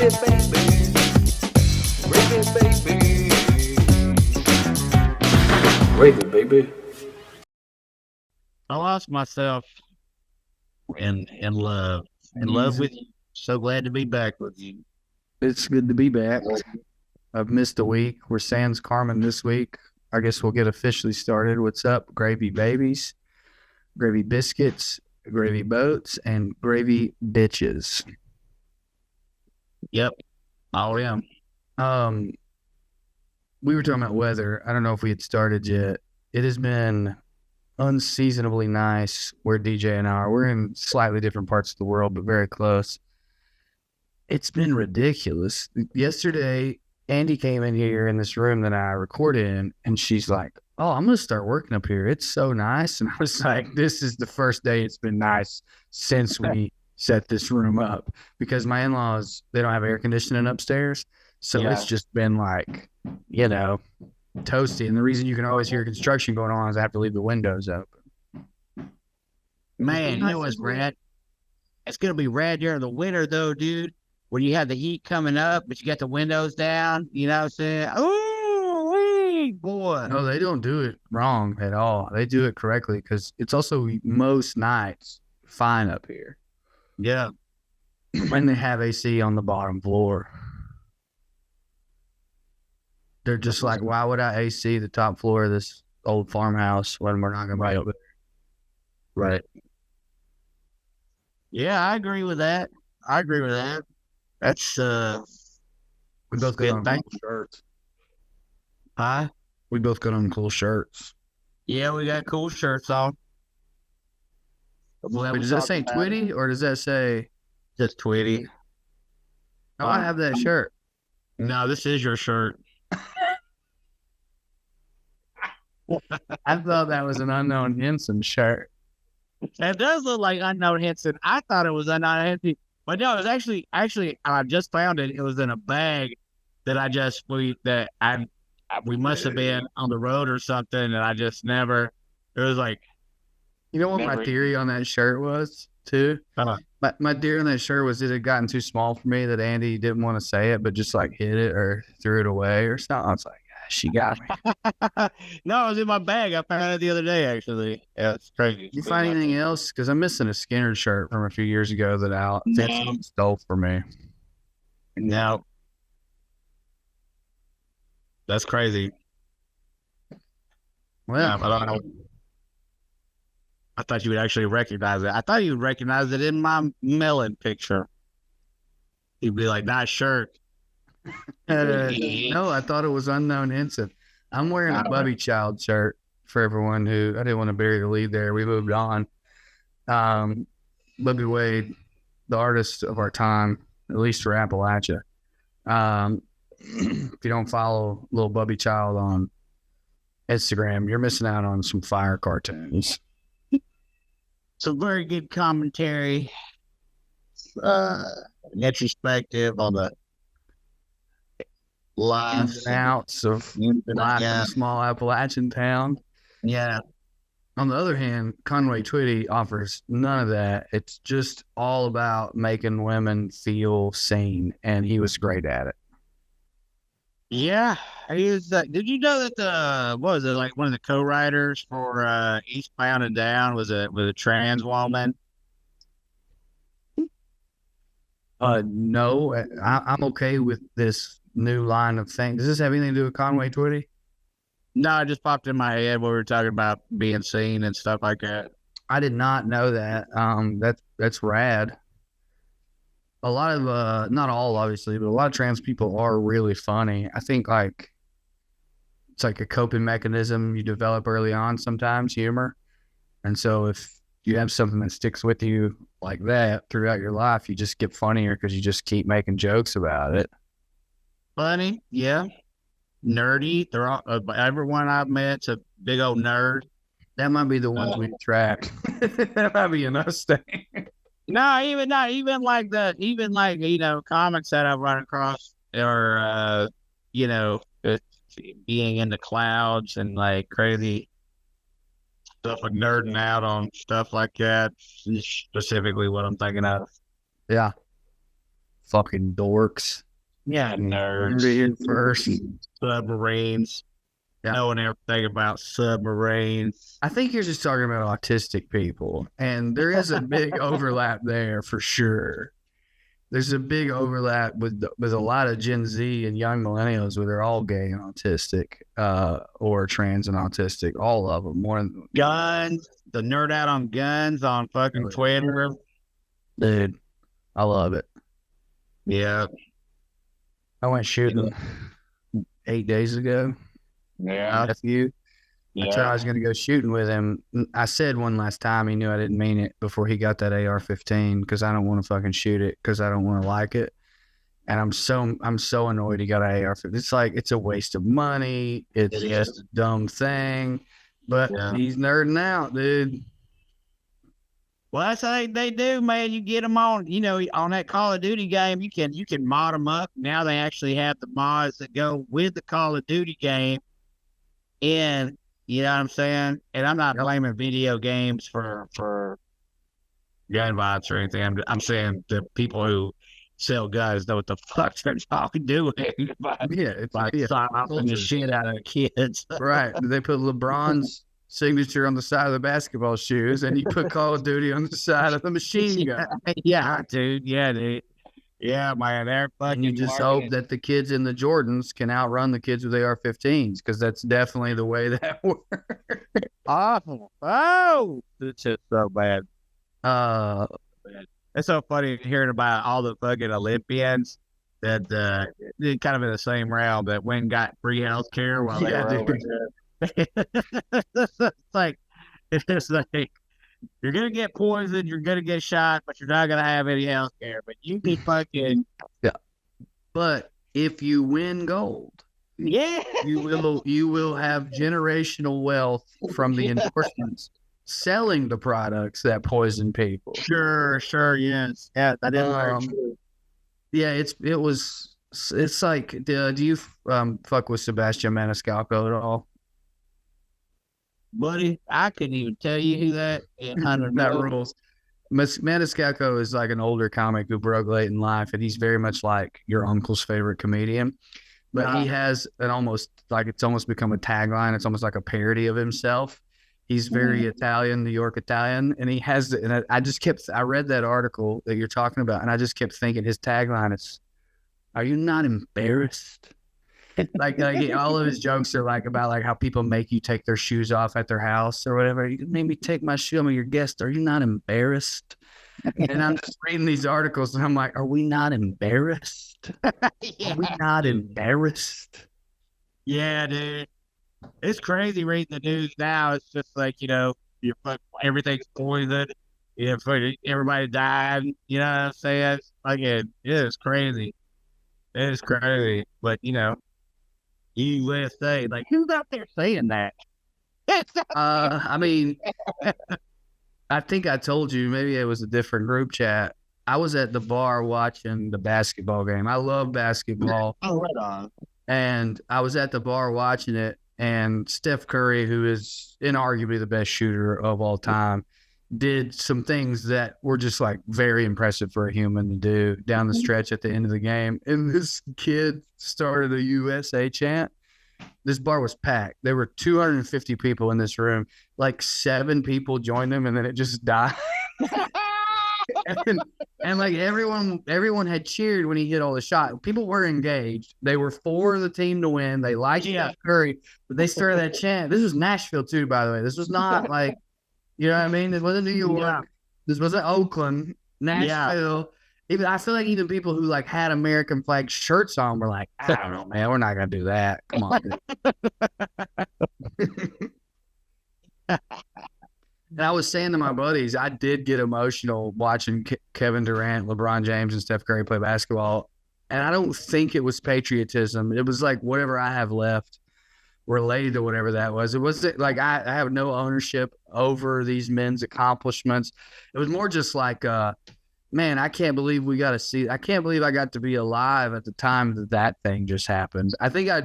Raven, baby. I lost myself in love. In love with you. So glad to be back with you. It's good to be back. I've missed a week. We're sans Carmen this week. I guess we'll get officially started. What's up, gravy babies, gravy biscuits, gravy boats, and gravy bitches? Yep. All in. We were talking about weather. I don't know if we had started yet. It has been unseasonably nice where DJ and I are. We're in slightly different parts of the world, but very close. It's been ridiculous. Yesterday, Andy came in here in this room that I record in, and she's like, "Oh, I'm going to start working up here. It's so nice." And I was like, this is the first day it's been nice since we set this room up, because my in-laws, they don't have air conditioning upstairs. So It's just been like, toasty. And the reason you can always hear construction going on is I have to leave the windows open. Man, you know what's rad? It's going to be rad during the winter, though, dude, where you have the heat coming up, but you got the windows down. You know what I'm saying? Ooh, boy. No, they don't do it wrong at all. They do it correctly, because it's also most nights fine up here. Yeah. When they have AC on the bottom floor. They're just like, why would I AC the top floor of this old farmhouse when we're not going to be able to? Right. Yeah, I agree with that. That's we both got on cool shirts. Huh? We both got on cool shirts. Yeah, we got cool shirts on. Wait, does that say Twitty or does that say just Twitty? Oh, I have that shirt. No, this is your shirt. I thought that was an Unknown Henson shirt. It does look like Unknown Henson. I thought it was Unknown Henson, but no, it was actually I just found it. It was in a bag that we must have been on the road or something, and I just never. It was like, you know what my theory on that shirt was too? My theory on that shirt was it had gotten too small for me, that Andy didn't want to say it, but just like hid it or threw it away or something. I was like, she got me. No, it was in my bag. I found it the other day, actually. Yeah, it's crazy. You find anything else? Because I'm missing a Skinner shirt from a few years ago that Al stole from me. No. That's crazy. Well, I thought you would actually recognize it. I thought you would recognize it in my melon picture. You'd be like, nice shirt. No, I thought it was Unknown Henson. I'm wearing a Bubby Child shirt for everyone who, I didn't want to bury the lead there. We moved on. Bubby Wade, the artist of our time, at least for Appalachia. If you don't follow Little Bubby Child on Instagram, you're missing out on some fire cartoons. Some very good commentary, retrospective on the lives and outs of life in a small Appalachian town. Yeah. On the other hand, Conway Twitty offers none of that. It's just all about making women feel seen, and he was great at it. Yeah, he was. Did you know that what was it, like one of the co-writers for Eastbound and Down was a trans woman? No, I'm okay with this new line of things. Does this have anything to do with Conway Twitty? No, it just popped in my head when we were talking about being seen and stuff like that. I did not know that. That's rad. A lot of not all obviously, but a lot of trans people are really funny. I think it's like a coping mechanism you develop early on sometimes, humor. And so if you have something that sticks with you like that throughout your life, you just get funnier because you just keep making jokes about it. Funny, yeah. Nerdy. They're all, everyone I've met's a big old nerd. That might be the ones we attract. That might be another thing. No, even like comics that I've run across or being in the clouds and like crazy stuff, like nerding out on stuff like that. Specifically what I'm thinking of. Yeah. fucking dorks. Yeah, nerds. Heard it here first. Submarines. Yeah. Knowing everything about submarines. I think you're just talking about autistic people, and there is a big overlap there for sure. There's a big overlap with a lot of Gen Z and young millennials where they're all gay and autistic, or trans and autistic, all of them. Guns, the nerd out on guns on fucking Twitter. Dude, I love it. Yeah. I went shooting 8 days ago. Yeah. Nephew. I told I was going to go shooting with him. I said one last time, he knew I didn't mean it before he got that AR-15 because I don't want to fucking shoot it because I don't want to like it. And I'm so annoyed he got an AR-15. It's like, it's a waste of money. It's just a dumb thing. But he's nerding out, dude. Well, that's how they do, man. You get them on, on that Call of Duty game, you can mod them up. Now they actually have the mods that go with the Call of Duty game. And you know what I'm saying? And I'm not blaming video games for gun violence or anything. I'm saying the people who sell guns know what the fuck they're talking doing. It's like stopping the shit out of kids. Right. They put LeBron's signature on the side of the basketball shoes, and you put Call of Duty on the side of the machine gun. Yeah, dude. Yeah, dude. Yeah, man. They're fucking. You just hope that the kids in the Jordans can outrun the kids with AR-15s, because that's definitely the way that works. Awful. Oh, it's just so bad. It's so funny hearing about all the fucking Olympians that kind of in the same realm that went and got free health care while they were over there. It's like you're gonna get poisoned, you're gonna get shot, but you're not gonna have any health care. But you be fucking But if you win gold, you will have generational wealth from the endorsements selling the products that poison people. Sure, yes. Yeah, that is very true. Yeah, it's like, do you fuck with Sebastian Maniscalco at all? Buddy, I couldn't even tell you who that is. That rules. Maniscalco is like an older comic who broke late in life, and he's very much like your uncle's favorite comedian. But he has it's almost become a tagline. It's almost like a parody of himself. He's very Italian, New York Italian, and he has and I read that article that you're talking about, and I just kept thinking his tagline is, "Are you not embarrassed?" like all of his jokes are like about like how people make you take their shoes off at their house or whatever. You made me take my shoe. I'm your guest. Are you not embarrassed? And I'm just reading these articles and I'm like, are we not embarrassed? Are we not embarrassed? Yeah, dude. It's crazy reading the news now. It's just like, everything's poisoned. Everybody died. You know what I'm saying? It's like it is crazy. It is crazy. But USA, like who's out there saying that? I mean, I think I told you, maybe it was a different group chat. I was at the bar watching the basketball game. I love basketball. Oh, right on. And I was at the bar watching it, and Steph Curry, who is inarguably the best shooter of all time, did some things that were just like very impressive for a human to do down the stretch at the end of the game. And this kid started a USA chant. This bar was packed. There were 250 people in this room. Like 7 people joined him, and then it just died. and like everyone had cheered when he hit all the shots. People were engaged. They were for the team to win. They liked Steph Curry, but they started that chant. This was Nashville too, by the way. This was not like, you know what I mean? It wasn't New York. Yeah. This wasn't Oakland, Nashville. Yeah. Even I feel like even people who like had American flag shirts on were like, I don't know, man, we're not gonna do that. Come on. And I was saying to my buddies, I did get emotional watching Kevin Durant, LeBron James, and Steph Curry play basketball. And I don't think it was patriotism. It was like whatever I have left related to whatever that was. It wasn't like I have no ownership over these men's accomplishments. It was more just like, man, I can't believe I can't believe I got to be alive at the time that thing just happened. I think I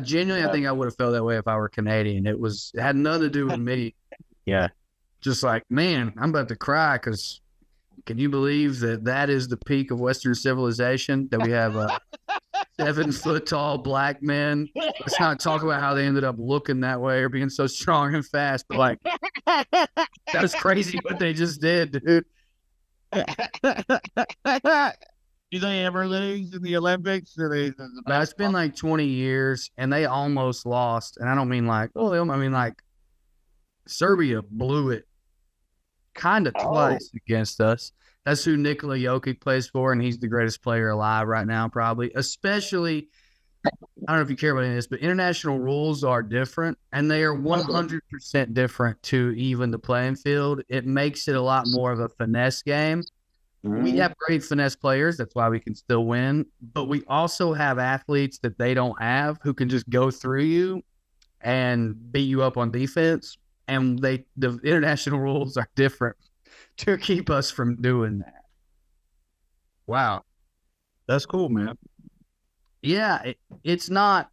would have felt that way if I were Canadian. It had nothing to do with me. Yeah. Just like, man, I'm about to cry because Can you believe that is the peak of Western civilization? That we have 7 foot tall black men. Let's not talk about how they ended up looking that way or being so strong and fast. But like, that was crazy what they just did, dude. Do they ever lose in the Olympics? It's been like 20 years, and they almost lost. And I don't mean like, I mean like Serbia blew it kind of twice against us. That's who Nikola Jokic plays for, and he's the greatest player alive right now, probably. Especially, I don't know if you care about any of this, but international rules are different, and they are 100% different to even the playing field. It makes it a lot more of a finesse game. We have great finesse players. That's why we can still win. But we also have athletes that they don't have who can just go through you and beat you up on defense. And the international rules are different to keep us from doing that. Wow. That's cool, man. Yeah, it's not.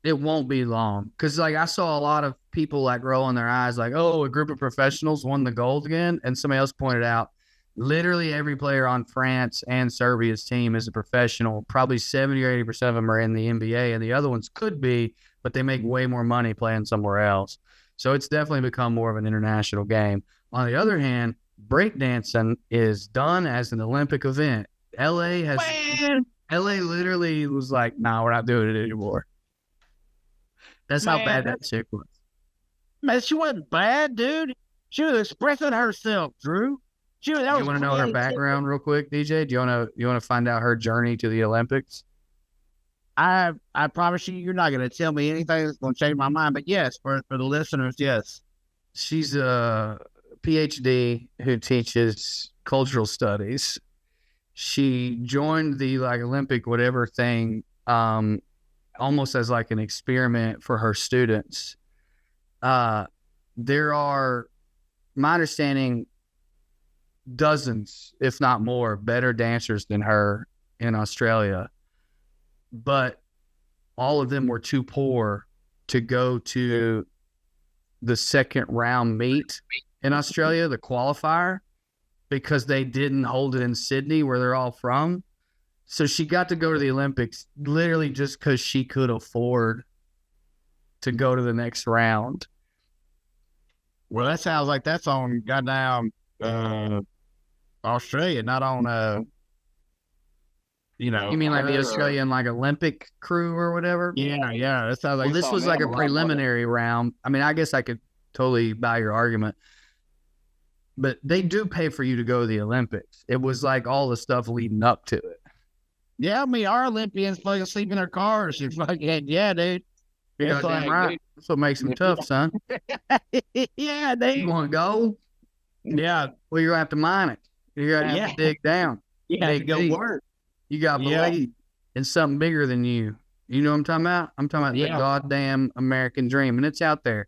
It won't be long. Because, like, I saw a lot of people, like, rolling their eyes like, oh, a group of professionals won the gold again. And somebody else pointed out, literally every player on France and Serbia's team is a professional. Probably 70 or 80% of them are in the NBA, and the other ones could be, but they make way more money playing somewhere else. So it's definitely become more of an international game. On the other hand, breakdancing is done as an Olympic event. LA literally was like, nah, we're not doing it anymore. That's how bad that chick was. Man, she wasn't bad, dude. She was expressing herself, Drew. You want to know her background real quick, DJ? Do you want to find out her journey to the Olympics? I promise you're not going to tell me anything that's going to change my mind. But yes, for the listeners, yes. She's a PhD who teaches cultural studies. She joined the Olympic whatever thing almost as like an experiment for her students. There are, my understanding, dozens, if not more, better dancers than her in Australia. But all of them were too poor to go to the second round meet in Australia, the qualifier, because they didn't hold it in Sydney where they're all from. So she got to go to the Olympics literally just because she could afford to go to the next round. Well, that sounds like that's on goddamn Australia, not on you mean like the Australian Olympic crew or whatever? Yeah. That sounds like. Well, this was like a preliminary round. I mean, I guess I could totally buy your argument, but they do pay for you to go to the Olympics. It was like all the stuff leading up to it. Yeah, I mean, our Olympians fucking sleep in their cars. It's fucking, yeah, dude. You're damn right. That's what makes them tough, son. Yeah, dude. You want gold? Yeah. Well, you're going to have to mine it. You're going to have to dig down. You got to go work. You got to believe in something bigger than you. You know what I'm talking about? I'm talking about the goddamn American dream, and it's out there.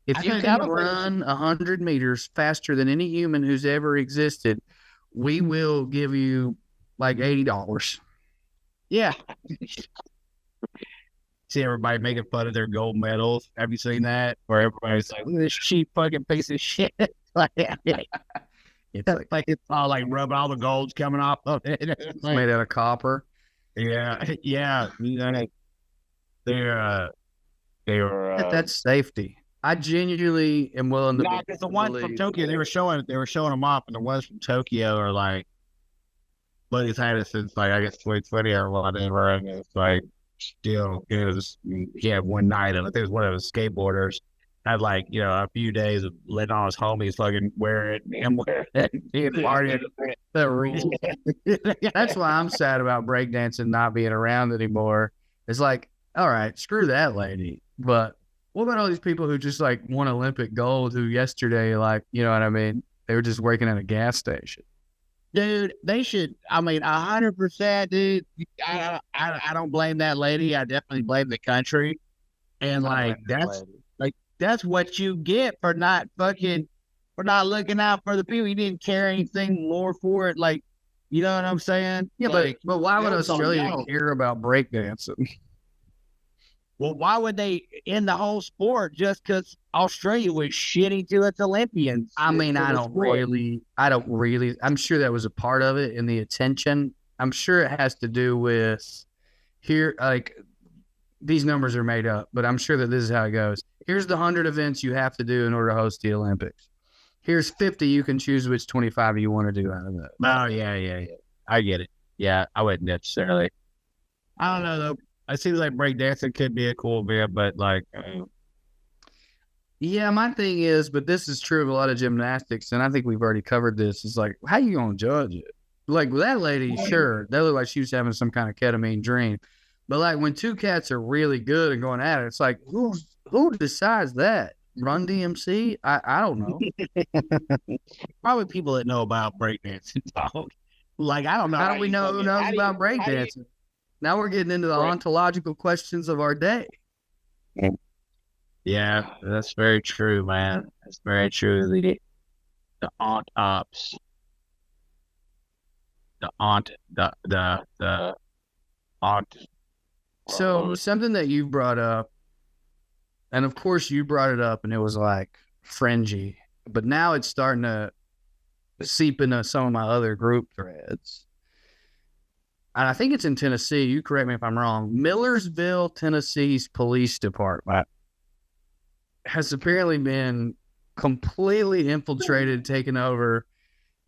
If you can run 100 meters faster than any human who's ever existed, we will give you like $80. Yeah. See everybody making fun of their gold medals. Have you seen that? Where everybody's like, look at this cheap fucking piece of shit. It's like it's all like rubbing, all the gold's coming off of it. It's made out of copper. Yeah. They're that's safety. I genuinely am willing to. Nah, because the ones from Tokyo, they were showing them off, and the ones from Tokyo are like, buddy's had it since like I guess 2020 or whatever, and it's like still he had one night, and I think it was one of his skateboarders had like a few days of letting all his homies fucking wear it and wear it and partying. That's why I'm sad about breakdancing not being around anymore. It's like, all right, screw that lady, but what about all these people who just like won Olympic gold who yesterday, like, you know what I mean? They were just working at a gas station. Dude, they should. I mean, 100%, dude. I don't blame that lady. I definitely blame the country. And that's what you get for not looking out for the people. You didn't care anything more for it. Like, you know what I'm saying? Yeah, but why would Australia care about breakdancing? Well, why would they end the whole sport just because Australia was shitty to its Olympians? I mean, For I the don't sport. really, I'm sure that was a part of it in the attention. I'm sure it has to do with here, like these numbers are made up, but I'm sure that this is how it goes. Here's the 100 events you have to do in order to host the Olympics. Here's 50. You can choose which 25 you want to do out of that. Oh, yeah. I get it. Yeah, I wouldn't necessarily. I don't know, though. It seems like breakdancing could be a cool event, but like, Yeah, my thing is, but this is true of a lot of gymnastics, and I think we've already covered this. It's like, how you gonna judge it? Like that lady, sure, that looked like she was having some kind of ketamine dream, but like when two cats are really good and going at it, it's like who decides that? Run DMC? I don't know. probably people that know about breakdancing. Like, I don't know. How do we know who knows about breakdancing? Now we're getting into the ontological questions of our day. Yeah, that's very true, man. That's very true. The aunt ops. The aunt. The aunt. So something that you brought up, and of course you brought it up, and it was like fringy, but now it's starting to seep into some of my other group threads. And I think it's in Tennessee. You correct me if I'm wrong. Millersville, Tennessee's police department has apparently been completely infiltrated, taken over,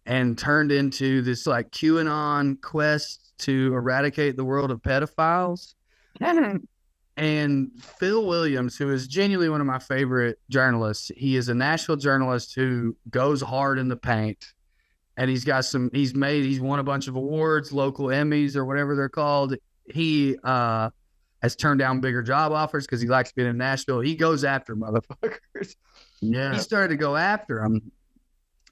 and turned into this like QAnon quest to eradicate the world of pedophiles. And Phil Williams, who is genuinely one of my favorite journalists, he is a Nashville journalist who goes hard in the paint. And he's won a bunch of awards, local Emmys or whatever they're called. He has turned down bigger job offers because he likes being in Nashville. He goes after motherfuckers. Yeah. He started to go after them.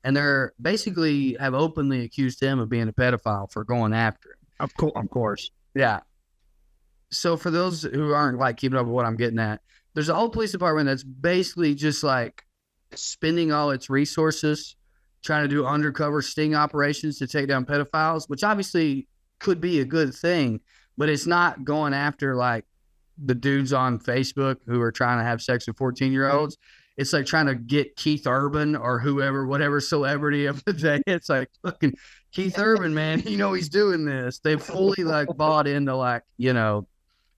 And they're basically have openly accused him of being a pedophile for going after him. Of course. Yeah. So for those who aren't like keeping up with what I'm getting at, there's a whole police department that's basically just like spending all its resources trying to do undercover sting operations to take down pedophiles, which obviously could be a good thing, but it's not going after like the dudes on Facebook who are trying to have sex with 14-year-olds. It's like trying to get Keith Urban or whoever, whatever celebrity of the day. It's like fucking Keith Urban, man. You know, he's doing this. They've fully like bought into like, you know,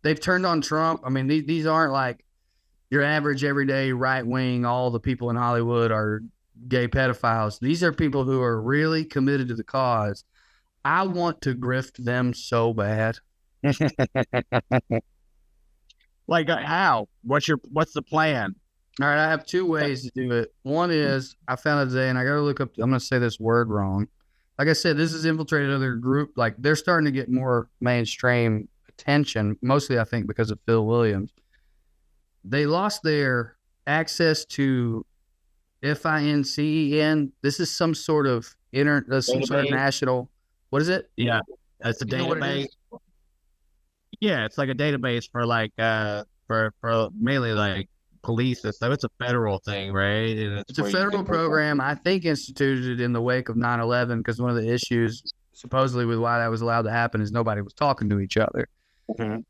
they've turned on Trump. I mean, these aren't like your average everyday right wing. All the people in Hollywood are gay pedophiles. These are people who are really committed to the cause. I want to grift them so bad. Like how? What's the plan? All right, I have two ways to do it. One is I found it today, and I got to look up. I'm going to say this word wrong. Like I said, this has infiltrated other group. Like they're starting to get more mainstream attention, mostly I think because of Phil Williams. They lost their access to FINCEN. This is some sort of some sort of national. What is it? Yeah, it's a database. Yeah, it's like a database for like for mainly like police and stuff. It's a federal thing, right? And it's a federal program, I think, instituted in the wake of 9/11, because one of the issues supposedly with why that was allowed to happen is nobody was talking to each other. Mm-hmm.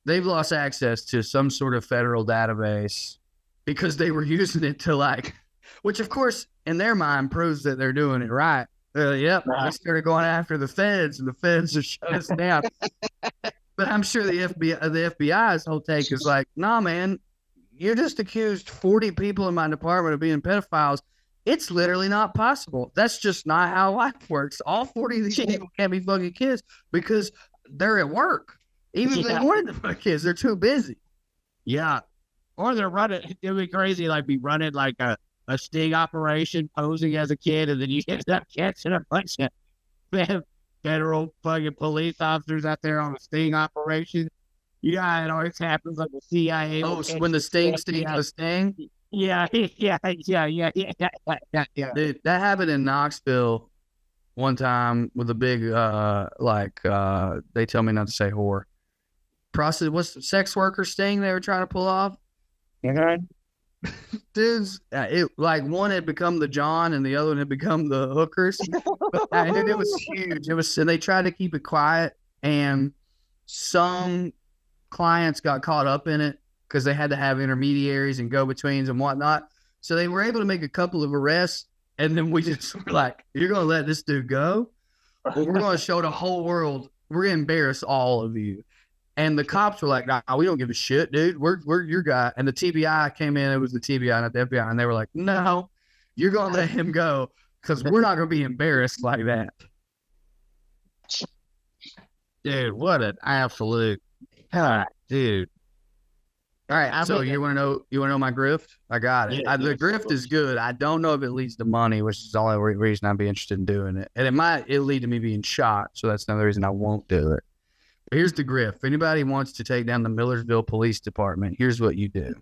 They've lost access to some sort of federal database because they were using it to like, which of course in their mind proves that they're doing it right. Yep, they started going after the feds, and the feds just shut us down. But I'm sure the FBI's whole take is like, nah, man, you just accused 40 people in my department of being pedophiles. It's literally not possible. That's just not how life works. All 40 of these people can't be fucking kids because they're at work. Even if they wanted to fuck kids, they're too busy. Yeah. Or they're running, it'd be crazy, like be running like a sting operation posing as a kid, and then you end up catching a bunch of federal fucking police officers out there on a sting operation. You know how it always happens, like the CIA. Oh, so when the sting stings the sting? Yeah. Dude, that happened in Knoxville one time with a big, they tell me not to say whore. What's the sex worker sting they were trying to pull off? Okay. Dudes, one had become the John and the other one had become the hookers. And it was huge. And they tried to keep it quiet, and some clients got caught up in it, because they had to have intermediaries and go-betweens and whatnot. So they were able to make a couple of arrests, and then we just were like, you're going to let this dude go? Well, we're going to show the whole world. We're going to embarrass all of you. And the cops were like, nah, we don't give a shit, dude. We're your guy. And the TBI came in. It was the TBI, not the FBI. And they were like, no, you're going to let him go because we're not going to be embarrassed like that. Dude, what an absolute God, dude. All right, so you want to know my grift? I got it. Yeah, The grift is good. I don't know if it leads to money, which is the only reason I'd be interested in doing it. And it'll lead to me being shot, so that's another reason I won't do it. But here's the grift. If anybody wants to take down the Millersville Police Department, here's what you do.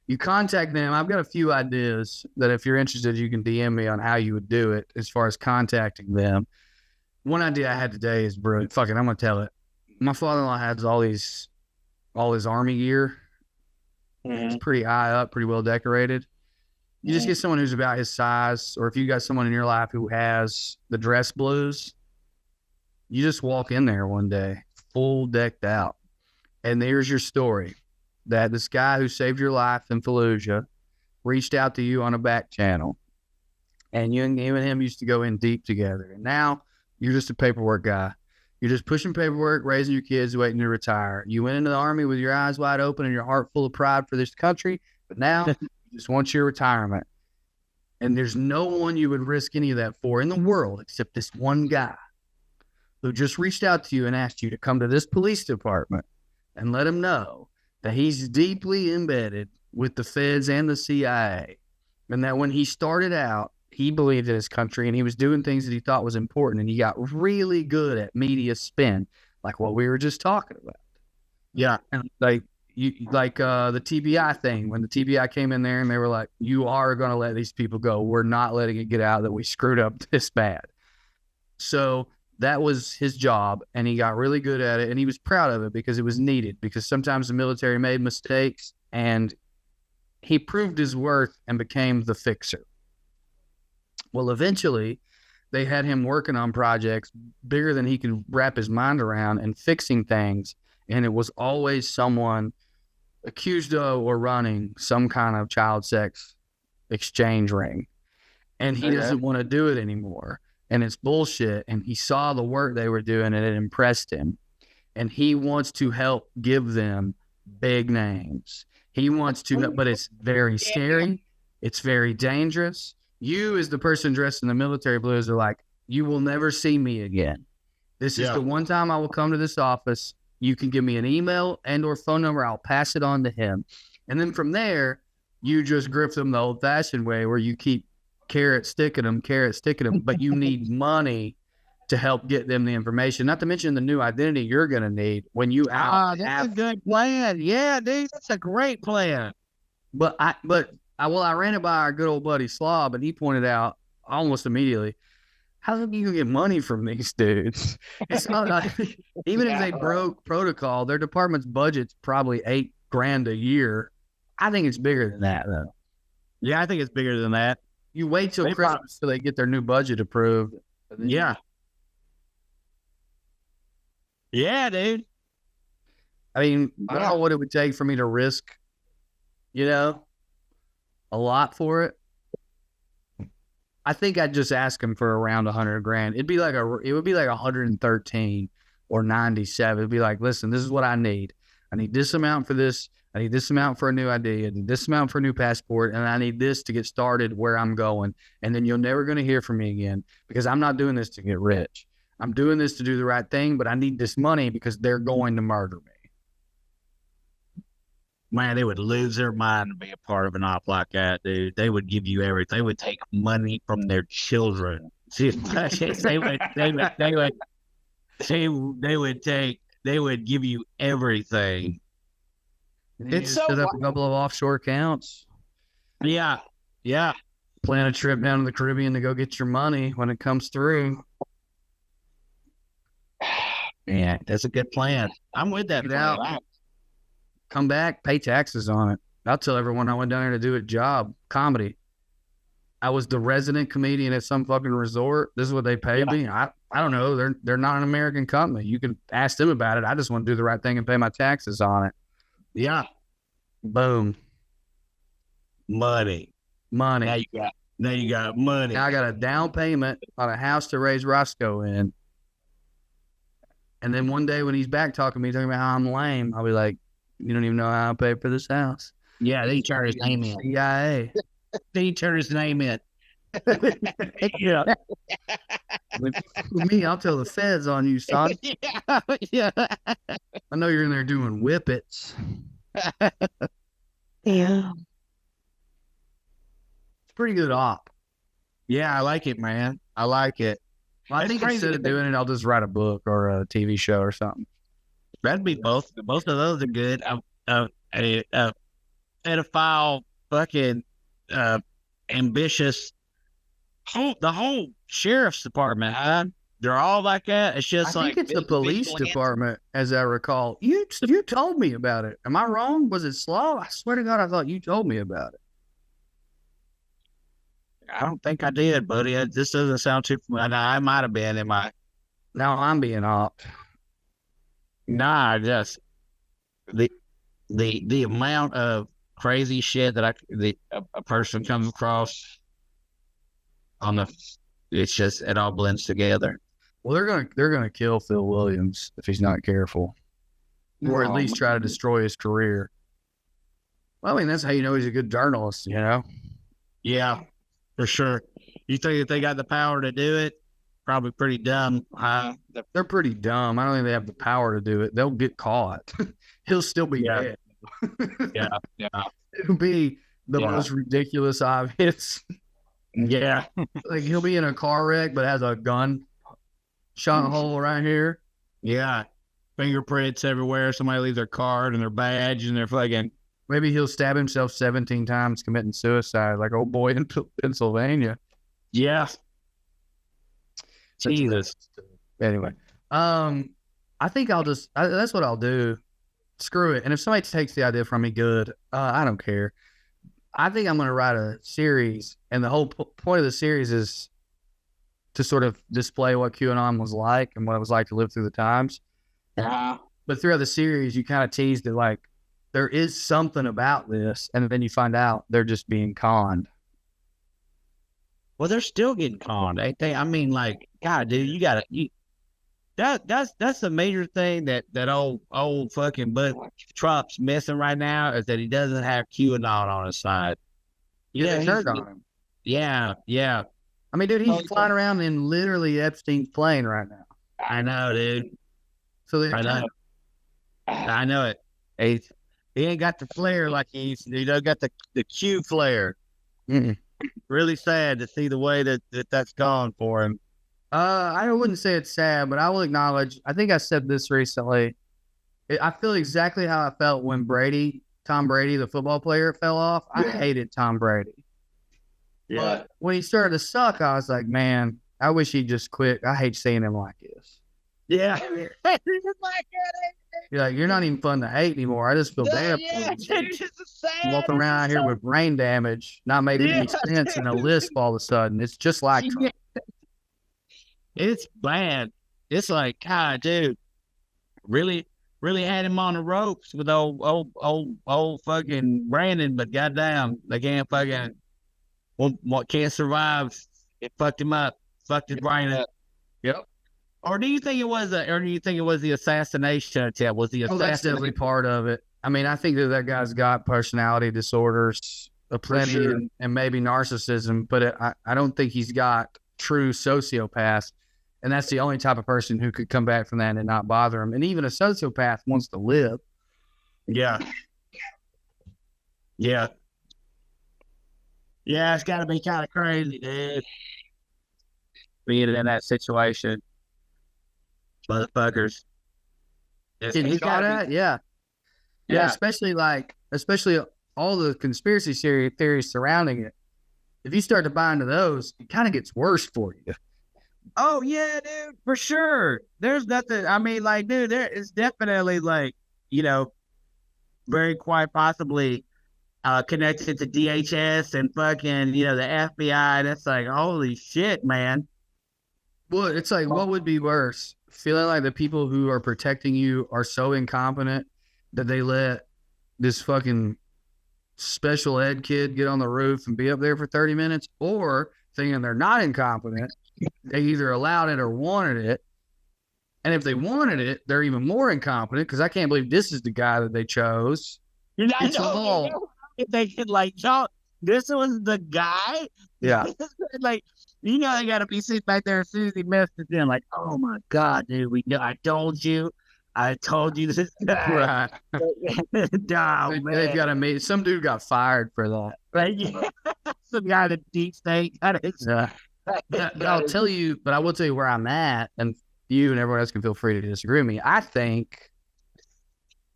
You contact them. I've got a few ideas that if you're interested, you can DM me on how you would do it as far as contacting them. One idea I had today is brilliant. Fuck it, I'm going to tell it. My father-in-law has all his army gear. It's pretty high up, pretty well decorated. You just get someone who's about his size, or if you got someone in your life who has the dress blues, you just walk in there one day, full decked out. And there's your story, that this guy who saved your life in Fallujah reached out to you on a back channel. And you and him used to go in deep together. And now you're just a paperwork guy. You're just pushing paperwork, raising your kids, waiting to retire. You went into the Army with your eyes wide open and your heart full of pride for this country, but now you just want your retirement. And there's no one you would risk any of that for in the world except this one guy who just reached out to you and asked you to come to this police department and let him know that he's deeply embedded with the feds and the CIA, and that when he started out, he believed in his country and he was doing things that he thought was important, and he got really good at media spin, like what we were just talking about. Yeah. And the TBI thing, when the TBI came in there and they were like, you are going to let these people go. We're not letting it get out that we screwed up this bad. So that was his job, and he got really good at it, and he was proud of it because it was needed, because sometimes the military made mistakes, and he proved his worth and became the fixer. Well, eventually, they had him working on projects bigger than he could wrap his mind around and fixing things, and it was always someone accused of or running some kind of child sex exchange ring, and he doesn't want to do it anymore, and it's bullshit, and he saw the work they were doing, and it impressed him, and he wants to help give them big names. He wants to, but it's very scary. It's very dangerous. You, as the person dressed in the military blues, are like, you will never see me again. This is the one time I will come to this office. You can give me an email and or phone number. I'll pass it on to him. And then from there, you just grift them the old-fashioned way, where you keep carrot sticking them, but you need money to help get them the information. Not to mention the new identity you're going to need when you out. That's a good plan. Yeah, dude, that's a great plan. But I ran it by our good old buddy Slob, and he pointed out almost immediately, how are you gonna get money from these dudes? It's not like, even if they broke protocol, their department's budget's probably $8,000 a year. I think it's bigger than that, though. Yeah, I think it's bigger than that. You wait till Christmas till they get their new budget approved. Yeah. Yeah, dude. I mean, I don't know what it would take for me to risk, a lot for it. I think I'd just ask him for around $100,000. It would be like 113 or 97. It'd be like, listen, this is what I need. I need this amount for this. I need this amount for a new ID. I need this amount for a new passport. And I need this to get started where I'm going. And then you're never going to hear from me again, because I'm not doing this to get rich. I'm doing this to do the right thing, but I need this money because they're going to murder me. Man, they would lose their mind to be a part of an op like that, dude. They would give you everything. They would take money from their children. They would give you everything. It's set up a couple of offshore accounts. Yeah. Yeah. Plan a trip down to the Caribbean to go get your money when it comes through. Yeah, that's a good plan. I'm with that. Come back, pay taxes on it. I'll tell everyone I went down there to do a job, comedy. I was the resident comedian at some fucking resort. This is what they paid me. I don't know. They're not an American company. You can ask them about it. I just want to do the right thing and pay my taxes on it. Yeah. Boom. Money. Money. Now you got money. Now I got a down payment on a house to raise Roscoe in. And then one day when he's back talking about how I'm lame, I'll be like, you don't even know how I pay for this house. Yeah, they turn his name in. CIA. They turn his name in. Yeah. With me, I'll tell the feds on you, son. Yeah. I know you're in there doing whippets. Yeah. It's pretty good op. Yeah, I like it, man. I like it. Well, I It's think crazy instead to of think- doing it, I'll just write a book or a TV show or something. That'd be both. Both of those are good. A pedophile, fucking ambitious. The whole sheriff's department, huh? They're all like that. It's just I like think it's the police department, as I recall. You told me about it. Am I wrong? Was it slow? I swear to God, I thought you told me about it. I don't think I did, buddy. This doesn't sound too familiar. I might have been in my. Now I'm being opt. Nah, just the amount of crazy shit that a person comes across on it's just it all blends together. Well, they're gonna kill Phil Williams if he's not careful, or at least try to destroy his career. Well, I mean, that's how you know he's a good journalist, you know. Yeah, for sure. You think that they got the power to do it? Probably pretty dumb. They're pretty dumb. I don't think they have the power to do it. They'll get caught. He'll still be dead. Yeah. It'll be the most ridiculous obvious. Yeah. Like he'll be in a car wreck, but has a gun shot hole right here. Yeah. Fingerprints everywhere. Somebody leaves their card and their badge and their fucking. Maybe he'll stab himself 17 times committing suicide, like old boy in Pennsylvania. Yeah. Jesus. Anyway, I think that's what I'll do. Screw it. And if somebody takes the idea from me, good. I don't care. I think I'm going to write a series, and the whole point of the series is to sort of display what QAnon was like and what it was like to live through the times. Yeah. But throughout the series, you kind of teased it like there is something about this, and then you find out they're just being conned. Well, they're still getting conned, ain't they? I mean, like, God, dude, that's a major thing that old fucking Bud Trump's missing right now is that he doesn't have QAnon on his side. Yeah, He's turned on him. Yeah. I mean, dude, he's flying around in literally Epstein's plane right now. I know, dude. So I know it. He ain't got the flare like he don't got the Q flare. Mm-mm. Really sad to see the way that's gone for him. I wouldn't say it's sad, but I will acknowledge, I think I said this recently. I feel exactly how I felt when Tom Brady, the football player, fell off. I hated Tom Brady. Yeah. But when he started to suck, I was like, man, I wish he'd just quit. I hate seeing him like this. Yeah. You're like, you're not even fun to hate anymore. I just feel bad for you. Walking around out here with brain damage, not making any sense, and a lisp all of a sudden. It's just like Trump. It's bad. It's like, God, dude, really had him on the ropes with old fucking Brandon, but goddamn, they can't fucking can't survive. It fucked him up, fucked his brain up. Yep. Or do you think it was the assassination attempt? Was the Oh, that's assassination? definitely part of it. I mean, I think that guy's got personality disorders, plenty, sure. and maybe narcissism, but I don't think he's got true sociopath. And that's the only type of person who could come back from that and not bother him. And even a sociopath wants to live. Yeah. Yeah. Yeah, it's got to be kind of crazy, dude. Being in that situation. Motherfuckers. He's got that? Yeah. Yeah, especially all the conspiracy theories surrounding it. If you start to buy into those, it kind of gets worse for you. Oh, yeah, dude, for sure. There's nothing, I mean, like, dude, there is definitely, like, very quite possibly connected to DHS and fucking, the FBI. That's like, holy shit, man. Well, it's like, what would be worse? Feeling like the people who are protecting you are so incompetent that they let this fucking special ed kid get on the roof and be up there for 30 minutes, or thinking they're not incompetent, they either allowed it or wanted it. And if they wanted it, they're even more incompetent because I can't believe this is the guy that they chose. It's all. They could like, y'all, this was the guy. Yeah. Like, you know, they got to be sitting back there as soon as he messed it in, like, oh my God, dude, I told you this guy. Right. Nah, They've got to meet. Some dude got fired for that. right? Yeah. Some guy in the deep state. Yeah. I'll tell you, but I will tell you where I'm at, and you and everyone else can feel free to disagree with me. I think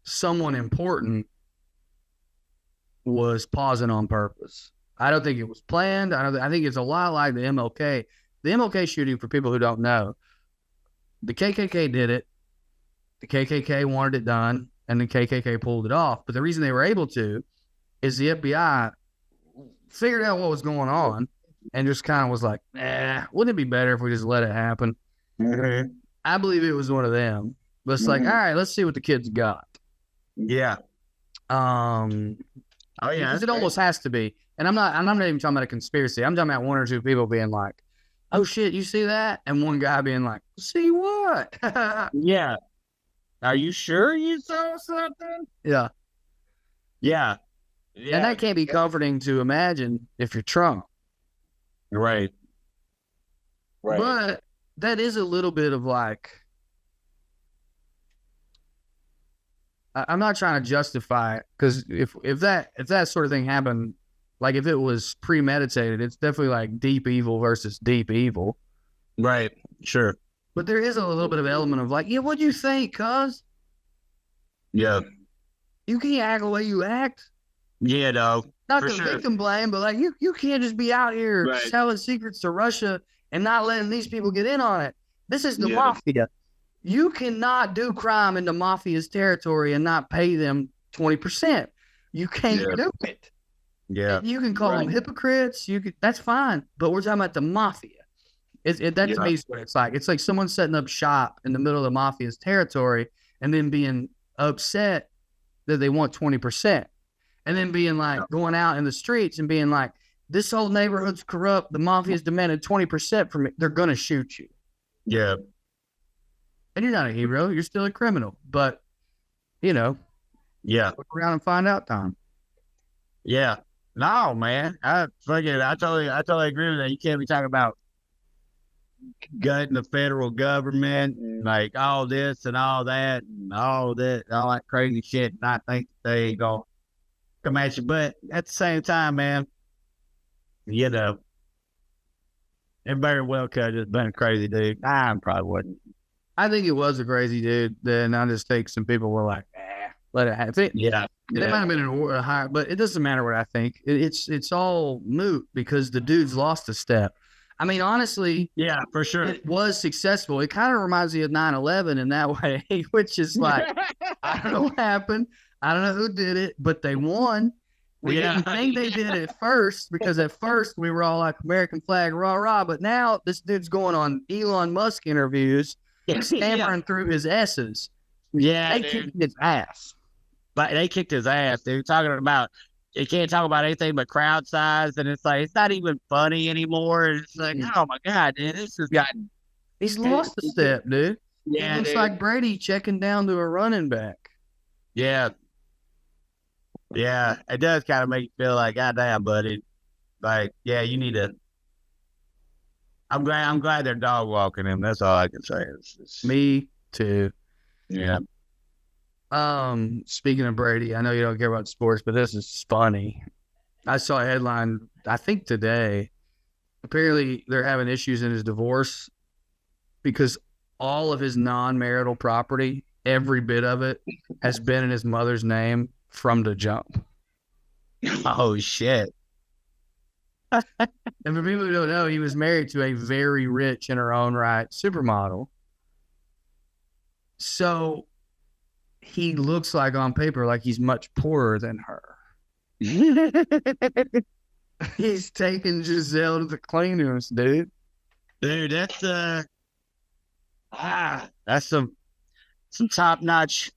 someone important was pausing on purpose. I don't think it was planned. I think it's a lot like the MLK. The MLK shooting, for people who don't know, the KKK did it. The KKK wanted it done, and the KKK pulled it off. But the reason they were able to is the FBI figured out what was going on and just kind of was like, wouldn't it be better if we just let it happen? Mm-hmm. I believe it was one of them. But it's like, all right, let's see what the kids got. Yeah. Oh yeah, because it almost has to be. And I'm not even talking about a conspiracy. I'm talking about one or two people being like, oh shit, you see that? And one guy being like, see what? Yeah. Are you sure you saw something? Yeah. Yeah. And that can't be comforting to imagine if you're Trump. Right. But that is a little bit of like, I'm not trying to justify it, because if that sort of thing happened, like if it was premeditated, it's definitely like deep evil versus deep evil. Right. Sure. But there is a little bit of element of like, yeah, what'd you think, cuz? Yeah. You can't act the way you act. Yeah, no. Not For the sure. victim blame, but like you can't just be out here Right. selling secrets to Russia and not letting these people get in on it. This is the Yeah. mafia. You cannot do crime in the mafia's territory and not pay them 20%. You can't do it. Yeah. You can call them hypocrites. That's fine. But we're talking about the mafia. That to me is what it's like. It's like someone setting up shop in the middle of the mafia's territory and then being upset that they want 20%. And then being like, going out in the streets and being like, this whole neighborhood's corrupt. The mafia's demanded 20% from it. They're going to shoot you. Yeah. And you're not a hero. You're still a criminal. But, Yeah. look around and find out, Tom. Yeah. No, man. I totally agree with that. You can't be talking about gutting the federal government and like all this and all that and all that crazy shit. And I think they ain't gonna come at you. But at the same time, man, it very well could have just been a crazy dude. I probably wouldn't. I think it was a crazy dude. Then I just think some people were like, let it happen. Yeah. It might have been a high, but it doesn't matter what I think. It's all moot because the dude's lost a step. I mean, honestly, Yeah, for sure. it was successful. It kind of reminds me of 9/11 in that way, which is like, I don't know what happened. I don't know who did it, but they won. We didn't think they did it first, because at first we were all like, American flag, rah, rah. But now this dude's going on Elon Musk interviews, stammering through his S's. Yeah, They kicked his ass. but they kicked his ass. They were talking about you can't talk about anything but crowd size, and it's like it's not even funny anymore. It's like, oh my God, dude, this has gotten. He's lost a step, dude. Yeah, It looks dude. like Brady checking down to a running back. Yeah. Yeah, it does kind of make you feel like, God damn, buddy. Like, yeah, you need to. I'm glad they're dog walking him. That's all I can say. Me too. Yeah. Speaking of Brady, I know you don't care about sports, but this is funny. I saw a headline, I think today. Apparently, they're having issues in his divorce because all of his non-marital property, every bit of it, has been in his mother's name from the jump. Oh shit. And for people who don't know, he was married to a very rich, in her own right, supermodel. So he looks like on paper like he's much poorer than her. He's taking Giselle to the cleaners, dude. Dude, that's some top notch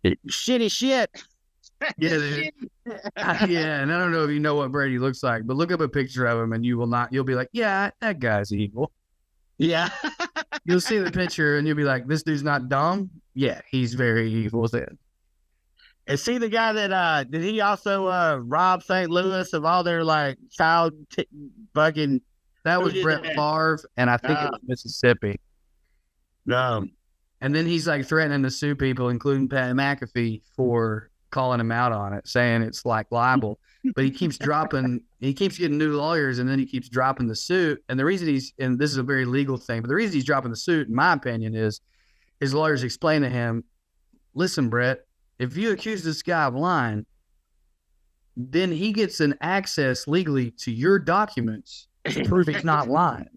shitty shit. Yeah, dude. Yeah, and I don't know if you know what Brady looks like, but look up a picture of him and you will not, you'll be like, yeah, that guy's evil. Yeah. You'll see the picture and you'll be like, this dude's not dumb. Yeah, he's very evil then. Is he the guy that did he also rob St. Louis of all their like child fucking? That was did Brett that? Favre, and I think it was Mississippi. No. And then he's like threatening to sue people, including Pat McAfee, for calling him out on it, saying it's like libel. But he keeps getting new lawyers, and then he keeps dropping the suit. And the reason and this is a very legal thing, but the reason he's dropping the suit, in my opinion, is his lawyers explain to him, listen, Brett, if you accuse this guy of lying, then he gets an access legally to your documents to prove he's not lying.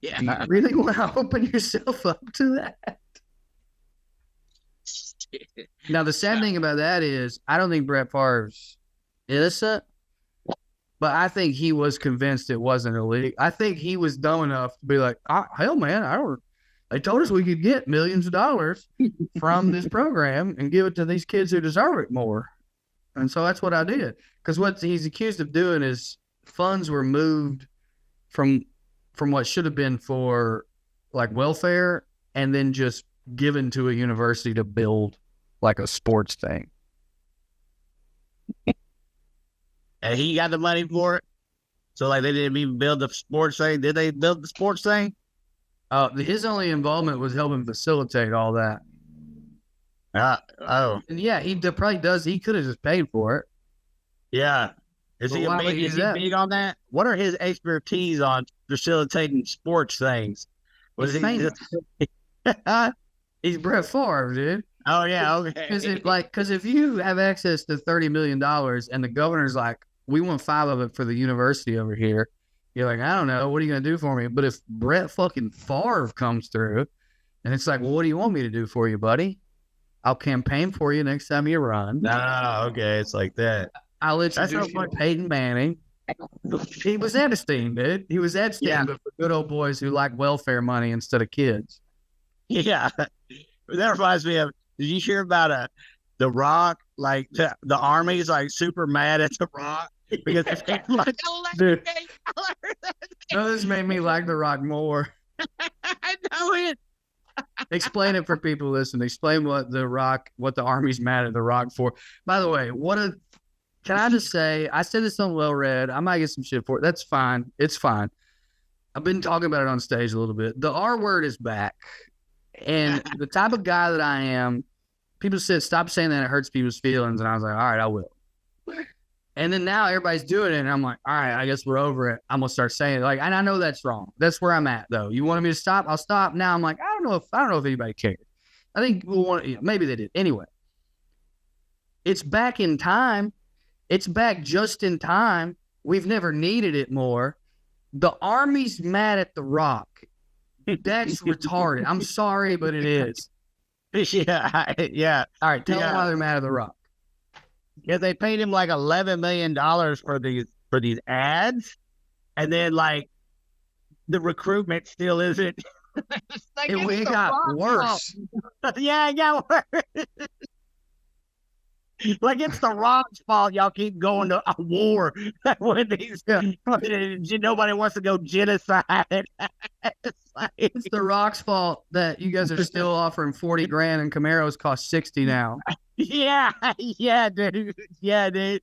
Yeah. Do you really want to open yourself up to that? Now, the sad thing about that is I don't think Brett Favre's innocent, but I think he was convinced it wasn't illegal. I think he was dumb enough to be like, hell, man, they told us we could get millions of dollars from this program and give it to these kids who deserve it more. And so that's what I did. Because what he's accused of doing is funds were moved from what should have been for like welfare and then just given to a university to build like a sports thing. And he got the money for it. So like they didn't even build the sports thing. Did they build the sports thing? His only involvement was helping facilitate all that. Oh. And yeah, he probably does. He could have just paid for it. Yeah. Is he big on that? What are his expertise on facilitating sports things? Was he He's Brett Favre, dude. Oh yeah, okay. Because if you have access to $30 million and the governor's like, we want 5 of it for the university over here, you're like, I don't know, what are you gonna do for me? But if Brett fucking Favre comes through, and it's like, well, what do you want me to do for you, buddy? I'll campaign for you next time you run. Oh, okay, it's like that. I'll introduce you to Peyton Manning. He was Epstein, dude. He was Epstein, but for good old boys who like welfare money instead of kids. Yeah, that reminds me of. Did you hear about The Rock? Like the army's like super mad at The Rock because it's like, dude. No, this made me like The Rock more. I know it. Explain it for people listening. Explain what the army's mad at The Rock for. By the way, can I just say, I said this on Well Read. I might get some shit for it. That's fine. It's fine. I've been talking about it on stage a little bit. The R word is back. And the type of guy that I am, people said, stop saying that, it hurts people's feelings. And I was like, all right, I will. And then now everybody's doing it. And I'm like, all right, I guess we're over it. I'm going to start saying it. Like, and I know that's wrong. That's where I'm at, though. You wanted me to stop? I'll stop. Now I'm like, I don't know if anybody cared. I think maybe they did. Anyway, it's back in time. It's back just in time. We've never needed it more. The army's mad at The Rock. That's retarded. I'm sorry, but it is. Yeah. All right, tell them why they're mad at The Rock. Yeah, they paid him like $11 million for these ads, and then like the recruitment still isn't. Like it got worse. Yeah, it got worse. Like it's The Rock's fault. Y'all keep going to a war when nobody wants to go genocide. It's The Rock's fault that you guys are still offering 40 grand and Camaros cost 60 now. Yeah, dude. It's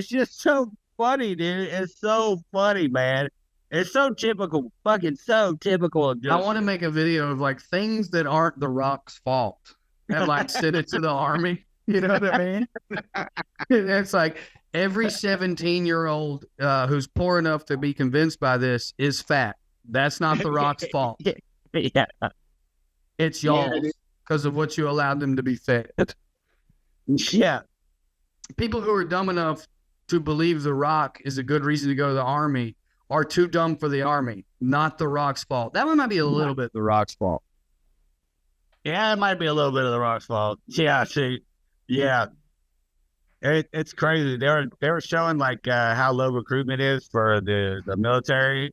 just so funny, dude. It's so funny, man. It's so typical, fucking so typical. I want to make a video of like things that aren't The Rock's fault and like send it to the army. You know what I mean? It's like every 17-year-old who's poor enough to be convinced by this is fat. That's not The Rock's fault. Yeah. It's y'all because of what you allowed them to be fed. Yeah. People who are dumb enough to believe The Rock is a good reason to go to the army are too dumb for the army. Not The Rock's fault. That one might be a little bit The Rock's fault. Yeah, it might be a little bit of The Rock's fault. Yeah, see. Yeah, it's crazy. They were showing like how low recruitment is for the military,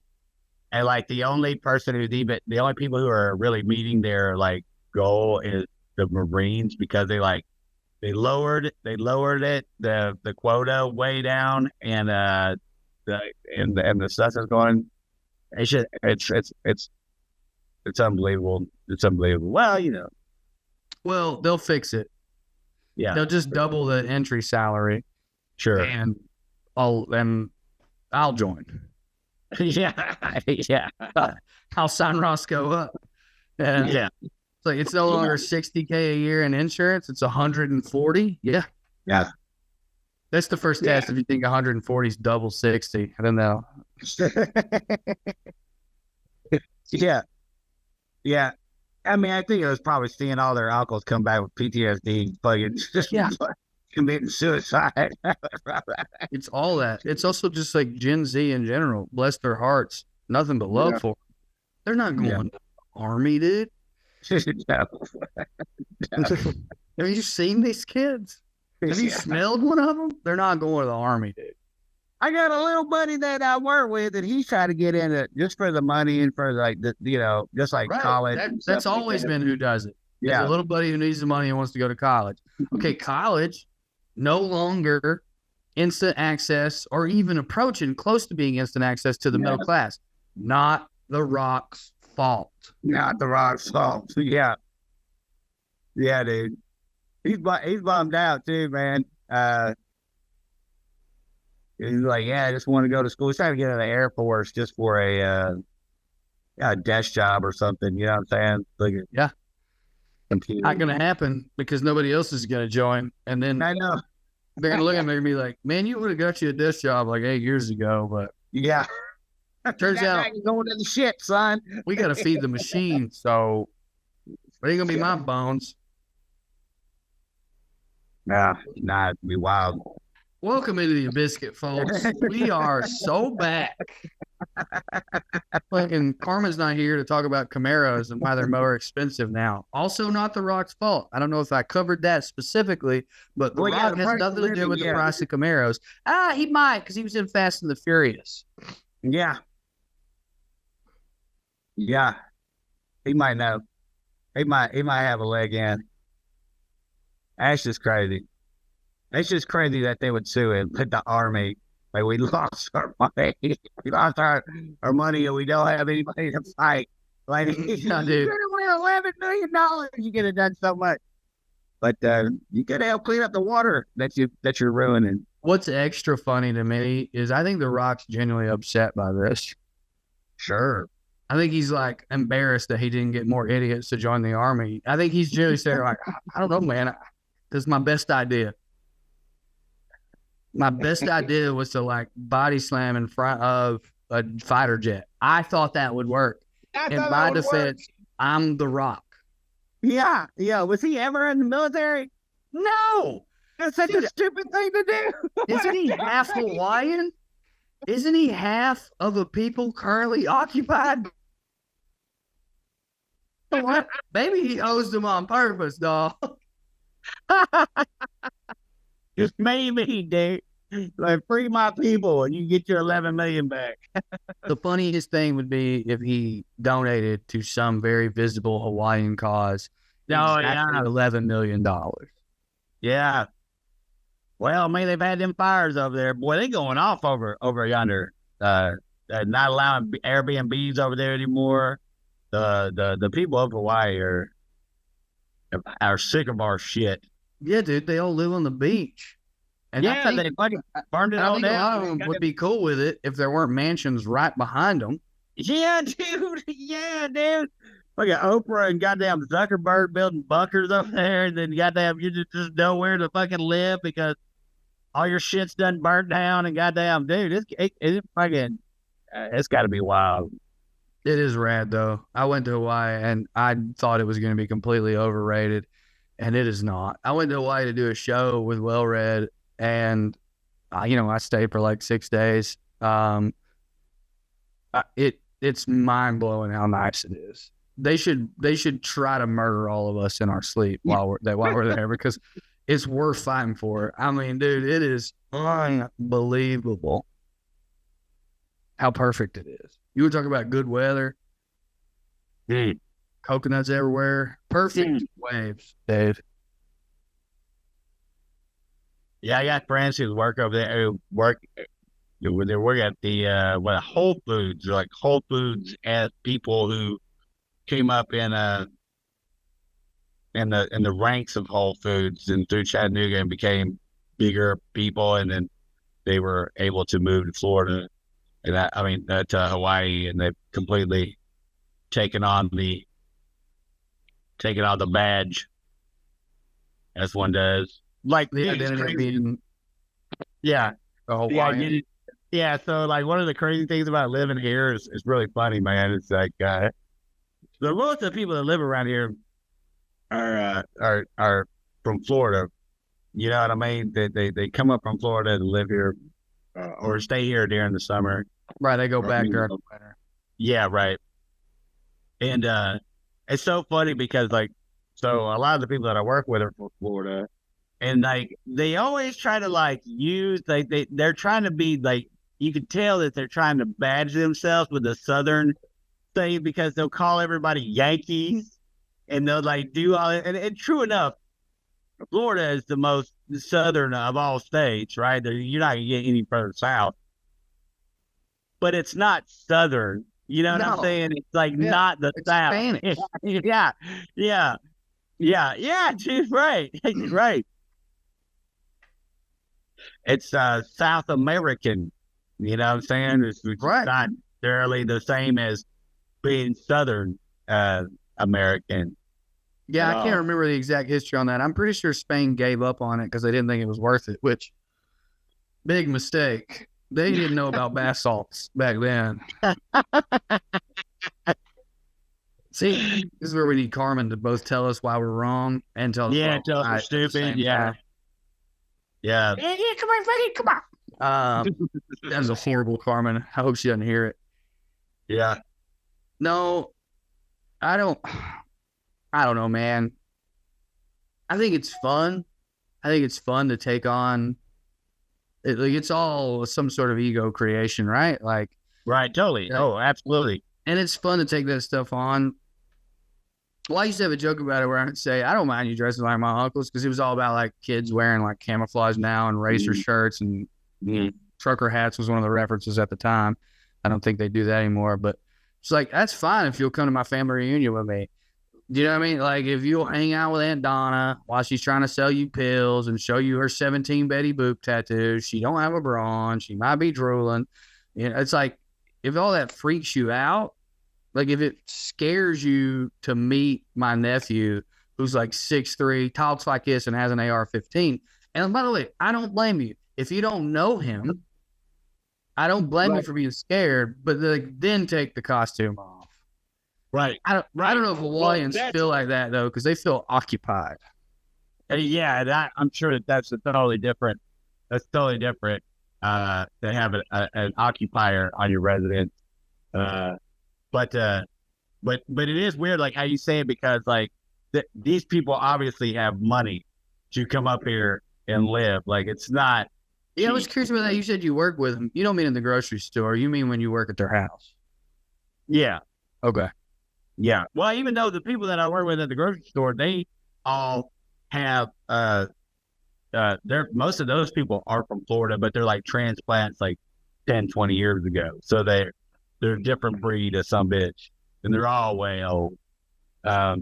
and like the only people who are really meeting their like goal is the Marines because they like They lowered it, the quota way down, and the stuff is going. It's unbelievable. It's unbelievable. Well, Well, they'll fix it. yeah, They'll just double the entry salary, sure. and I'll join. Yeah, yeah, I'll sign Roscoe up. And yeah. it's like it's no longer $60K a year in insurance; it's $140. Yeah, Yeah. that's the first test. If you think 140 is double 60, I don't know. Yeah. Yeah. I mean, I think it was probably seeing all their uncles come back with PTSD, fucking committing suicide. It's all that. It's also just like Gen Z in general. Bless their hearts, nothing but love for them. They're not going to the army, dude. No. Have you seen these kids? Have you smelled one of them? They're not going to the army, dude. I got a little buddy that I work with, and he's trying to get in it just for the money and for like just like college. That's always been who does it. Yeah, a little buddy who needs the money and wants to go to college. Okay, college no longer instant access or even approaching close to being instant access to the middle class. Not the Rock's fault. Not the Rock's fault. Yeah, yeah, dude. He's bummed out too, man. He's like, I just want to go to school. He's trying to get out of the Air Force just for a desk job or something. You know what I'm saying? Like, computer. Not going to happen because nobody else is going to join. And then I know they're going to look at me and be like, man, you would have got you a desk job like 8 years ago. But yeah, turns out you're going to the shit, son. We got to feed the machine. So it ain't going to be my bones. Nah, it'd be wild. Welcome into the biscuit, folks. We are so back. Fucking Carmen's not here to talk about Camaros and why they're more expensive now. Also, not the Rock's fault. I don't know if I covered that specifically, but the Rock has nothing to do with the price of Camaros. He might because he was in Fast and the Furious. Yeah. Yeah. He might know. He might have a leg in. That's just crazy. It's just crazy that they would sue him, but the army, like, we lost our money. We lost our money and we don't have anybody to fight. Like, dude, you could have won $11 million. You could have done so much. But you could help clean up the water that you're ruining. What's extra funny to me is I think The Rock's genuinely upset by this. Sure. I think he's like embarrassed that he didn't get more idiots to join the army. I think he's genuinely saying like, I don't know, man. This is my best idea. My best idea was to like body slam in front of a fighter jet. I thought that would work. In my defense, I'm The Rock. Yeah. Yeah. Was he ever in the military? No. That's such a stupid thing to do. Isn't he half Hawaiian? Isn't he half of the people currently occupied? What? Maybe he owes them on purpose, dog. Maybe, dude. Like, free my people and you get your 11 million back. The funniest thing would be if he donated to some very visible Hawaiian cause. $11 million. Yeah. Well, I mean, they've had them fires over there. Boy, they going off over yonder. Not allowing Airbnbs over there anymore. The people of Hawaii are sick of our shit. Yeah, dude, they all live on the beach. And yeah, they burned it all down. A lot of them would be cool with it if there weren't mansions right behind them. Yeah, dude. Yeah, dude. Look at Oprah and goddamn Zuckerberg building bunkers up there, and then goddamn you just know where to fucking live because all your shit's done burnt down, and goddamn, dude, it's fucking, it's got to be wild. It is rad, though. I went to Hawaii, and I thought it was going to be completely overrated, and it is not. I went to Hawaii to do a show with Well Read, and, I stayed for like 6 days. It's mind-blowing how nice it is. They should try to murder all of us in our sleep while we're there because it's worth fighting for. I mean, dude, it is unbelievable how perfect it is. You would talk about good weather, coconuts everywhere, perfect waves, Dave. Yeah, I got friends who work over there who work. They work at the Whole Foods. They're like Whole Foods as people who came up in the ranks of Whole Foods and through Chattanooga and became bigger people, and then they were able to move to Florida and to Hawaii, and they've completely taken on the badge as one does. Like The identity of being yeah, a the Hawaiian. identity. Yeah, so like one of the crazy things about living here is really funny, man. It's like the most of the people that live around here are from Florida. You know what I mean? They come up from Florida to live here or stay here during the summer. Right, they go back during the winter. Yeah, right. And it's so funny because like, so a lot of the people that I work with are from Florida, and like they always try to like use like they're trying to be like, you can tell that they're trying to badge themselves with the Southern thing because they'll call everybody Yankees and they'll like do all it. And true enough, Florida is the most southern of all states, right? You're not gonna get any further south, but it's not southern. You know what I'm No. saying? It's like Yeah, not the it's South. Spanish. Yeah, dude, right, right. It's South American. You know what I'm saying? It's Right. not necessarily the same as being Southern American. Yeah, I at can't all. remember the exact history on that. I'm pretty sure Spain gave up on it because they didn't think it was worth it, which big mistake. They didn't know about bath salts back then. See, this is where we need Carmen to both tell us why we're wrong and tell us Yeah, why tell us we're we're right at the stupid. same Yeah, time. yeah. Come on. That was a horrible Carmen. I hope she doesn't hear it. Yeah. No, I don't know, man. I think it's fun. I think it's fun to take on. Like it's all some sort of ego creation, right? Like, Right, totally. Yeah. Oh, absolutely. and it's fun to take that stuff on. Well, I used to have a joke about it where I'd say, I don't mind you dressing like my uncles because it was all about like kids wearing like camouflage now and racer shirts and trucker hats was one of the references at the time. I don't think they do that anymore, but it's like, that's fine if you'll come to my family reunion with me. Do you know what I mean? Like if you'll hang out with Aunt Donna while she's trying to sell you pills and show you her 17 Betty Boop tattoos, she don't have a bra on, she might be drooling. You know, it's like if all that freaks you out, like if it scares you to meet my nephew who's like 6'3", talks like this and has an AR-15. And by the way, I don't blame you. If you don't know him, I don't blame you for being scared, but like, then take the costume off. Right. I don't know if Hawaiians that's- feel like that though, because they feel occupied. Yeah, I'm sure that's totally different. That's totally different. To have an occupier on your residence. But it is weird, like how you say it, because like these people obviously have money to come up here and live. Like it's not. Yeah, I was curious about that. You said you work with them. You don't mean in the grocery store. You mean when you work at their house. Yeah. Okay. Yeah. Well, even though the people that I work with at the grocery store, they all have most of those people are from Florida, but they're like transplants like 10, 20 years ago. So they're a different breed of some bitch. And they're all way old. But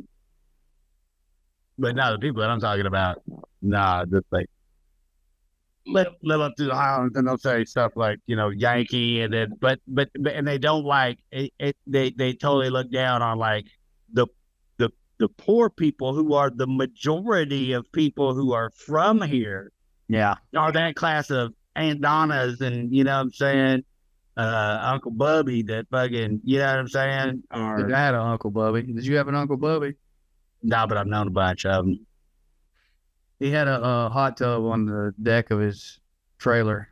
now the people that I'm talking about, just like live up to the Highlands, and they'll say stuff like, Yankee, and then but and they don't like it, they totally look down on like the poor people who are the majority of people who are from here. Yeah. Are that class of Aunt Donnas and you know what I'm saying, Uncle Bubby that fucking, you know what I'm saying? I had an Uncle Bubby. Did you have an Uncle Bubby? No, but I've known a bunch of them. He had a hot tub on the deck of his trailer.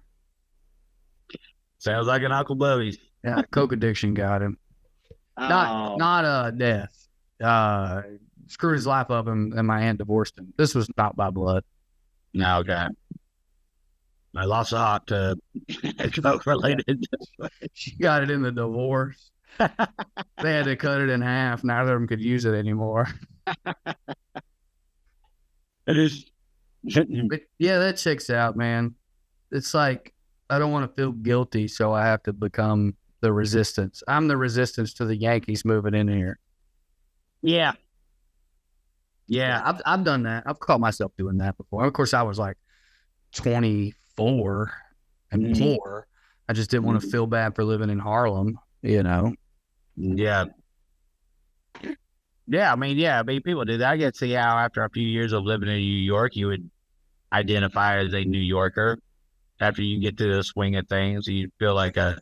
Sounds like an Uncle Bubby's. Yeah, coke addiction got him. Not death. Screwed his life up and my aunt divorced him. This was not by blood. No, okay. I lost a hot tub. It's coke related. She got it in the divorce. They had to cut it in half. Neither of them could use it anymore. It is But yeah, that checks out, man. It's like I don't want to feel guilty, so I have to become the resistance. I'm the resistance to the Yankees moving in here. Yeah. Yeah. I've done that. I've caught myself doing that before. Of course, I was like 24 and poor. I just didn't want to feel bad for living in Harlem, you know. Yeah. Yeah, I mean, people do that. I get to see how after a few years of living in New York, you would identify as a New Yorker. After you get to the swing of things, you feel like a.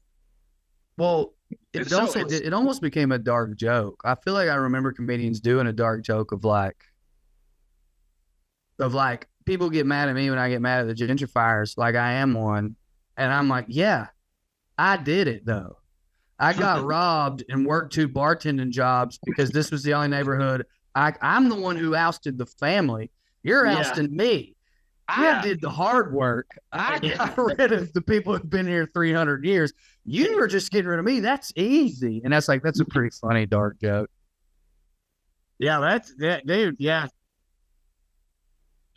Well, it almost became a dark joke. I feel like I remember comedians doing a dark joke of like people get mad at me when I get mad at the gentrifiers, like I am one, and I'm like, yeah, I did it though. I got robbed and worked 2 bartending jobs because this was the only neighborhood. I'm the one who ousted the family. You're ousting me. I did the hard work. I got rid of the people who've been here 300 years. You were just getting rid of me. That's easy. And that's a pretty funny dark joke. Yeah, dude. Yeah.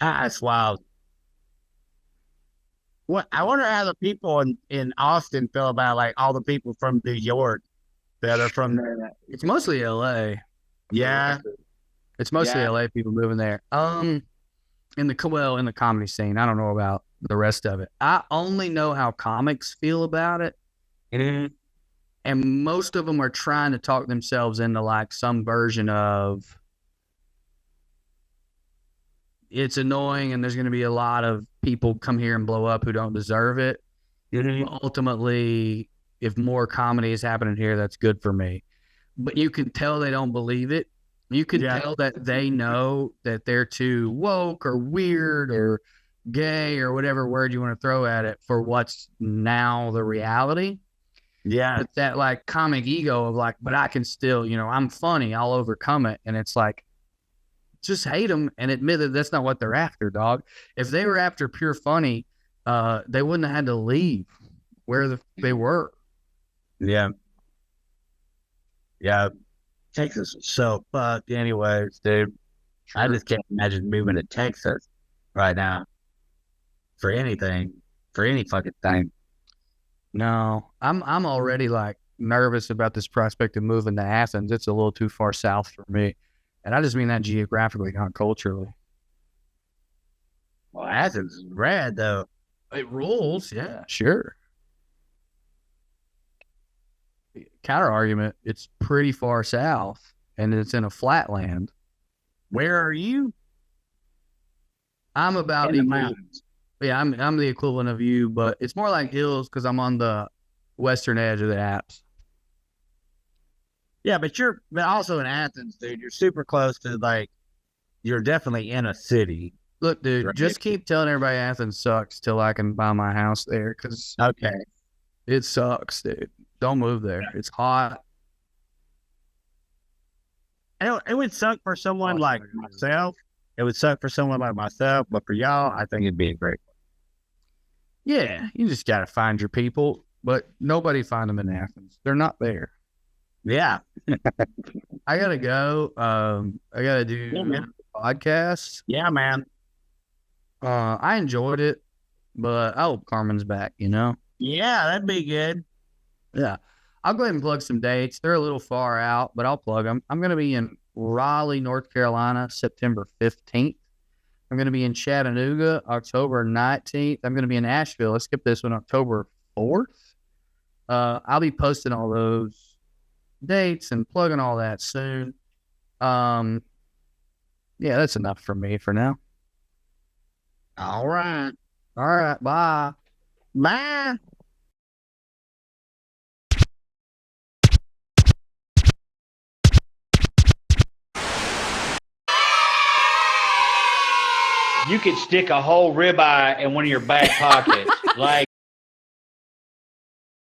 That's wild. What I wonder how the people in Austin feel about like all the people from New York that are from there. It's mostly LA. Yeah. It's mostly LA people moving there. In the comedy scene. I don't know about the rest of it. I only know how comics feel about it. Mm-hmm. And most of them are trying to talk themselves into like some version of it's annoying and there's going to be a lot of people come here and blow up who don't deserve it. Mm-hmm. Ultimately, if more comedy is happening here, that's good for me. But you can tell they don't believe it. You can tell that they know that they're too woke or weird or gay or whatever word you want to throw at it for what's now the reality. Yeah. It's that like comic ego of like, but I can still, I'm funny. I'll overcome it. And it's like, just hate them and admit that that's not what they're after, dog. If they were after pure funny, they wouldn't have had to leave where they were. Yeah. Yeah. Texas is so fucked anyways, dude. Sure. I just can't imagine moving to Texas right now for anything, for any fucking thing. No, I'm already like nervous about this prospect of moving to Athens. It's a little too far south for me. And I just mean that geographically, not culturally. Well, Athens is rad, though. It rules, yeah, sure. Counter argument, it's pretty far south, and it's in a flatland. Where are you? I'm about the mountains. Yeah, I'm the equivalent of you, but it's more like hills because I'm on the western edge of the Alps. Yeah, but you're also in Athens, dude. You're super close to like, you're definitely in a city. Look, dude, right? Just keep telling everybody Athens sucks till I can buy my house there. Cause it sucks, dude. Don't move there. It's hot. It would suck for someone like myself. It would suck for someone like myself, but for y'all, I think it'd be a great one. Yeah, you just got to find your people, but nobody find them in Athens. They're not there. Yeah. I got to go. I got to do podcasts. Yeah, man. I enjoyed it, but I hope Carmen's back, Yeah, that'd be good. Yeah. I'll go ahead and plug some dates. They're a little far out, but I'll plug them. I'm going to be in Raleigh, North Carolina, September 15th. I'm going to be in Chattanooga, October 19th. I'm going to be in Asheville. Let's skip this one, October 4th. I'll be posting all those dates and plugging all that soon. Yeah, that's enough for me for now. All right. Bye. Bye. You could stick a whole ribeye in one of your back pockets. Like,